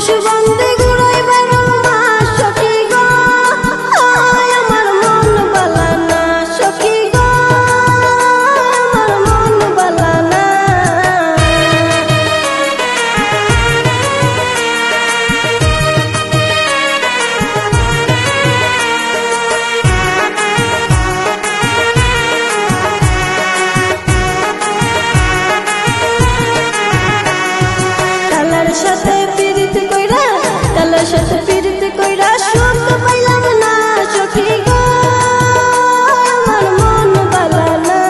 পুরুষ বন্দে ঘুরাই বারো মাস সখী গো, আমার মন বালা না সখী গো, আমার মন বালা না। কালার সাথে পিরিত কইরা, কালার সাথে পিরিত কইরা সুখ পাইলাম না সখী গো, আমার মন বালা না।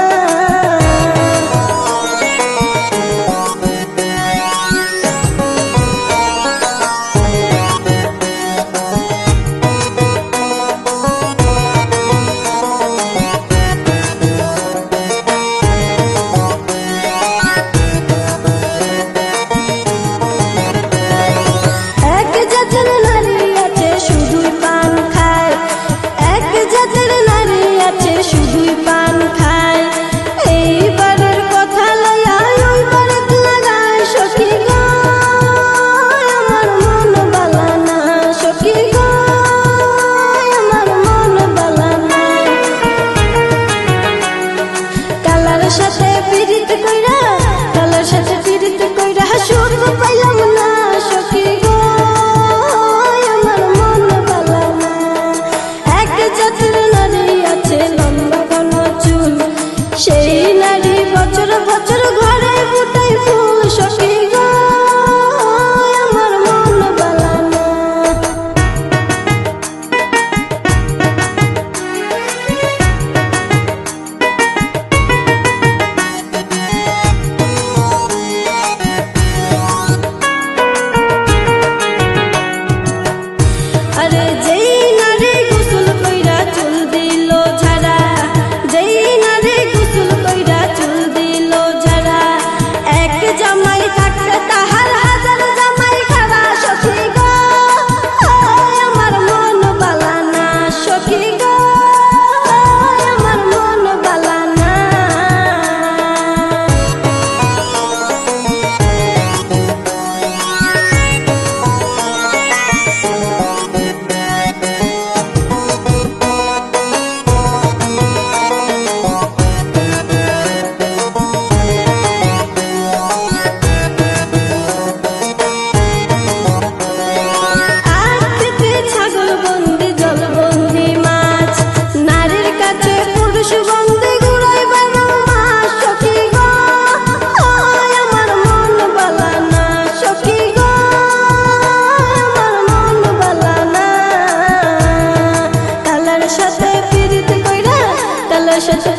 এক জাতের নারী আছে শুধুই পান খায়, এক জাতের নারী আছে শুধুই পান খায়, এইবারের কথা লইয়া ওইবারে লাগায় সখী গো, আমার মন বালা না সখী গো, আমার মন বালা না। কালার সাথে পিরিত কইরা, কালার সাথে পিরিত কইরা সুখ পাইলাম না সখী গো, আমার মন বালা না। এক জাতের নারী আছে লম্বা ঘন চুল, সেই নারী বছর বছর ঘরে ফুটাই ফুল সখী গো, আমার মন বালা না। আরে যেই নারী গোসল কইরা চুল দিল ঝাড়া, যেই নারী গোসল কইরা চুল দিল ঝাড়া, এক জামাই থাকতে তাহার হাজার জামাই খাড়া সখী গো, আমার মন বালা না সখী গো, আমার মন বালা না। আখতে ছাগল বন্দি জল বন্দি মাছ, নারীর কাছে পুরুষ বন্দি ঘুরাই বারো মাস সখী গো, আমার মন বালা না সখী গো, আমার মন বালা না। কালার সাথে পিরিত কইরা, কালার সাথে